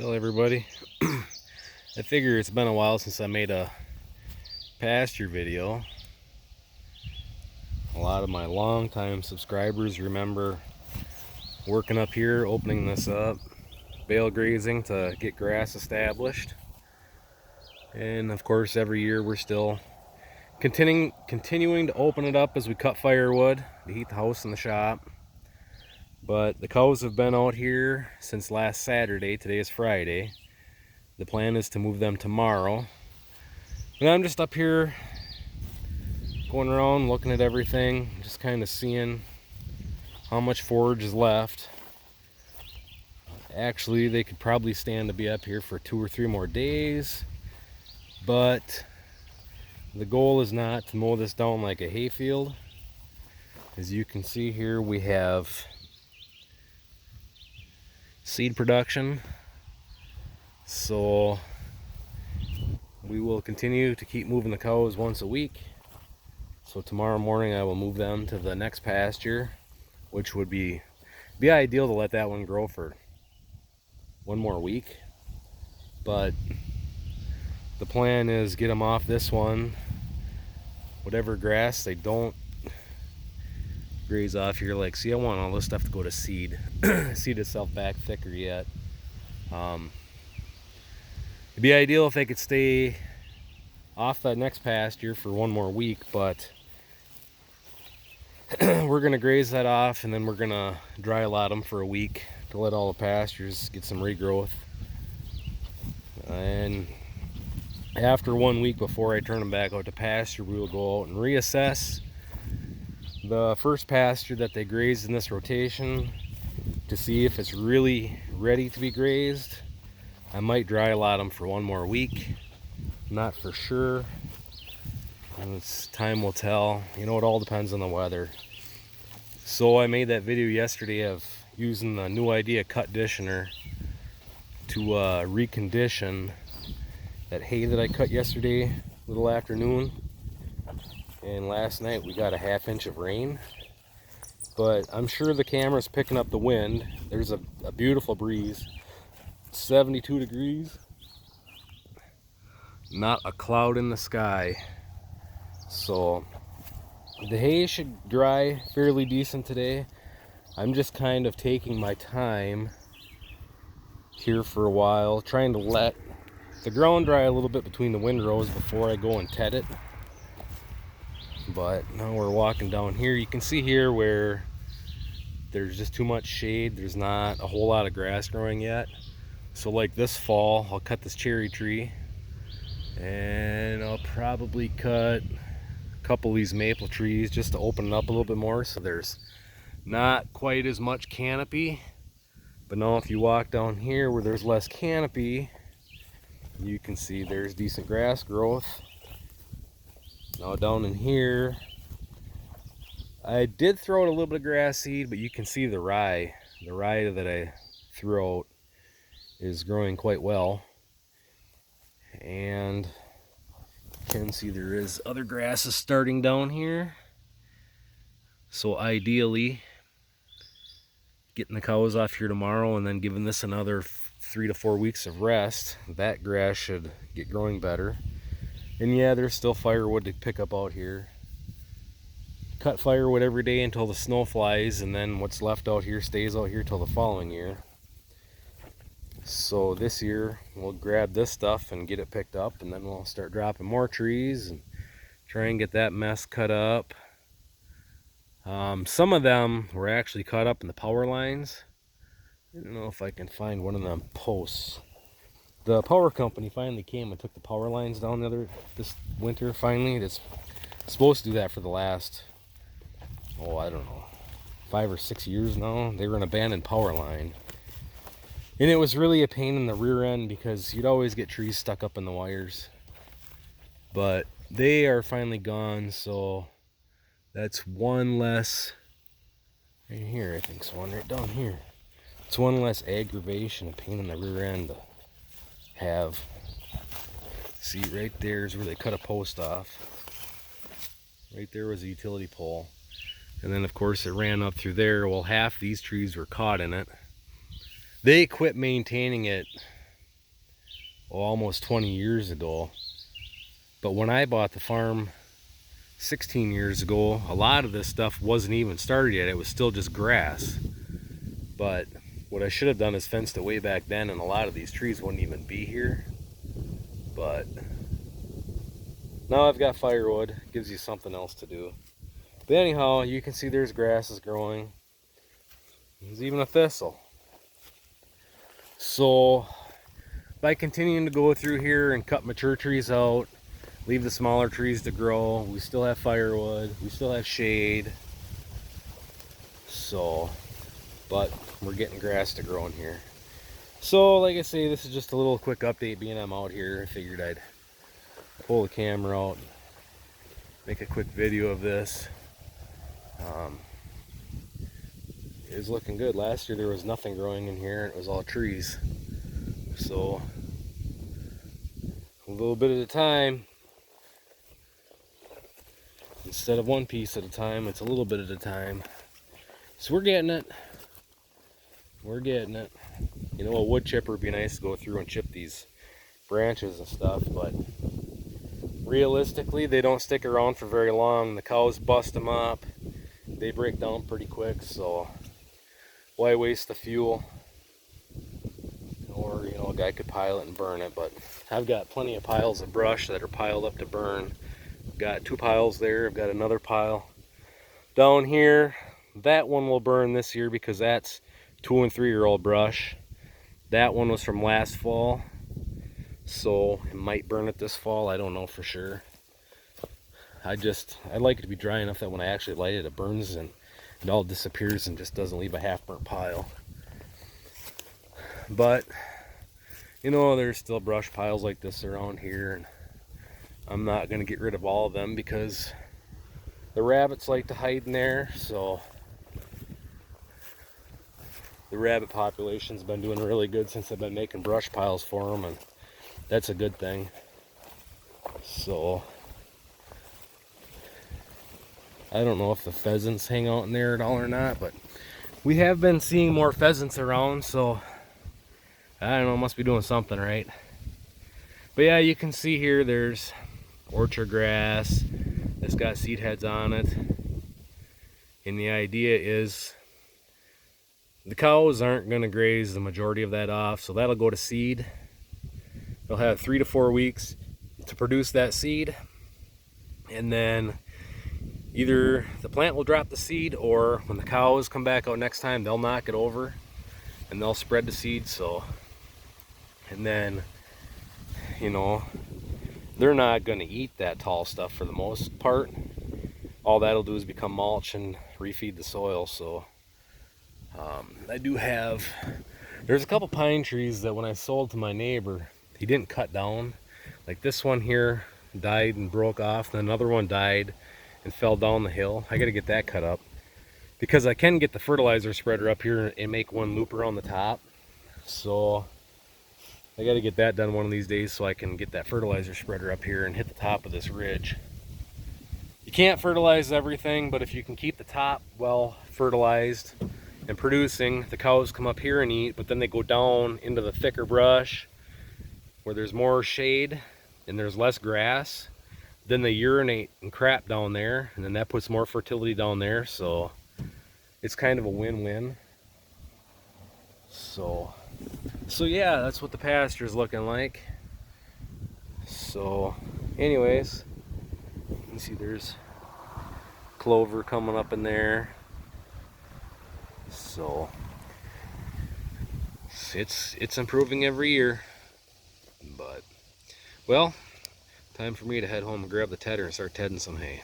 Well, everybody, I figure it's been a while since I made a pasture video. A lot of my longtime subscribers remember working up here, opening this up, bale grazing to get grass established. And of course, every year we're still continuing to open it up as we cut firewood to heat the house and the shop. But the cows have been out here since last Saturday. Today is Friday. The plan is to move them tomorrow. And I'm just up here going around looking at everything, just kind of seeing how much forage is left. Actually, they could probably stand to be up here for 2 or 3 more days, but the goal is not to mow this down like a hayfield. As you can see here, we have seed production, so we will continue to keep moving the cows once a week. So tomorrow morning I will move them to the next pasture, which would be ideal to let that one grow for 1 more week. But the plan is get them off this one. Whatever grass they don't graze off here, like, see, I want all this stuff to go to seed. Seed itself back thicker yet. It'd be ideal if they could stay off that next pasture for 1 more week, but we're gonna graze that off, and then we're gonna dry lot them for a week to let all the pastures get some regrowth. And after 1 week, before I turn them back out to pasture, we will go out and reassess the first pasture that they grazed in this rotation to see if it's really ready to be grazed. I might dry lot them for 1 more week, not for sure. Time will tell. You know, it all depends on the weather. So I made that video yesterday of using the New Idea cut conditioner to recondition that hay that I cut yesterday, little afternoon. And last night we got a 1/2 inch of rain, but I'm sure the camera's picking up the wind. There's a beautiful breeze, 72 degrees, not a cloud in the sky. So the hay should dry fairly decent today. I'm just kind of taking my time here for a while, trying to let the ground dry a little bit between the windrows before I go and ted it. But now we're walking down here. You can see here where there's just too much shade. There's not a whole lot of grass growing yet. So like this fall, I'll cut this cherry tree, and I'll probably cut a couple of these maple trees just to open it up a little bit more, so there's not quite as much canopy. But now if you walk down here where there's less canopy, you can see there's decent grass growth. Now down in here, I did throw out a little bit of grass seed, but you can see the rye that I threw out is growing quite well. And you can see there is other grasses starting down here. So ideally, getting the cows off here tomorrow and then giving this another 3 to 4 weeks of rest, that grass should get growing better. And yeah, there's still firewood to pick up out here. Cut firewood every day until the snow flies, and then what's left out here stays out here till the following year. So this year we'll grab this stuff and get it picked up, and then we'll start dropping more trees and try and get that mess cut up. Some of them were actually cut up in the power lines. I don't know if I can find one of them posts. The power company finally came and took the power lines down this winter. Finally, it's supposed to do that for the last, I don't know, 5 or 6 years now. They were an abandoned power line, and it was really a pain in the rear end because you'd always get trees stuck up in the wires. But they are finally gone, so that's one less. Right here, I think so. One right down here. It's one less aggravation, a pain in the rear end to have. See, right there is where they cut a post off. Right there was a utility pole, and then of course it ran up through there. Well, half these trees were caught in it. They quit maintaining it almost 20 years ago. But when I bought the farm 16 years ago, a lot of this stuff wasn't even started yet. It was still just grass. But what I should have done is fenced it way back then, and a lot of these trees wouldn't even be here. But now I've got firewood. Gives you something else to do. But anyhow, you can see there's grasses growing. There's even a thistle. So by continuing to go through here and cut mature trees out, leave the smaller trees to grow, we still have firewood, we still have shade. So, but we're getting grass to grow in here. So like I say, this is just a little quick update being I'm out here. I figured I'd pull the camera out, make a quick video of this. It was looking good. Last year there was nothing growing in here, it was all trees. So a little bit at a time, instead of one piece at a time, it's a little bit at a time. So we're getting it. We're getting it. You know, a wood chipper would be nice to go through and chip these branches and stuff, but realistically they don't stick around for very long. The cows bust them up, they break down pretty quick, so why waste the fuel? Or, you know, a guy could pile it and burn it, but I've got plenty of piles of brush that are piled up to burn. I've got 2 piles there. I've got another pile down here. That one will burn this year because that's 2- and 3-year-old brush. That one was from last fall, so it might burn it this fall. I don't know for sure. I like it to be dry enough that when I actually light it, it burns and it all disappears and just doesn't leave a half-burnt pile. But you know, there's still brush piles like this around here, and I'm not going to get rid of all of them because the rabbits like to hide in there. So the rabbit population's been doing really good since I've been making brush piles for them, and that's a good thing. So I don't know if the pheasants hang out in there at all or not, but we have been seeing more pheasants around, so I don't know, must be doing something right. But yeah, you can see here there's orchard grass that's got seed heads on it. And the idea is the cows aren't going to graze the majority of that off, so that'll go to seed. They'll have 3 to 4 weeks to produce that seed. And then either the plant will drop the seed, or when the cows come back out next time, they'll knock it over and they'll spread the seed. So, and then, you know, they're not going to eat that tall stuff for the most part. All that'll do is become mulch and refeed the soil. So I do have, there's a couple pine trees that when I sold to my neighbor, he didn't cut down. Like this one here died and broke off, and another one died and fell down the hill. I got to get that cut up because I can get the fertilizer spreader up here and make one loop around the top. So I got to get that done one of these days so I can get that fertilizer spreader up here and hit the top of this ridge. You can't fertilize everything, but if you can keep the top well fertilized and producing, the cows come up here and eat, but then they go down into the thicker brush where there's more shade and there's less grass. Then they urinate and crap down there, and then that puts more fertility down there. So it's kind of a win-win. So yeah, that's what the pasture is looking like. So anyways, you can see there's clover coming up in there. So it's improving every year. But well, time for me to head home and grab the tedder and start tedding some hay.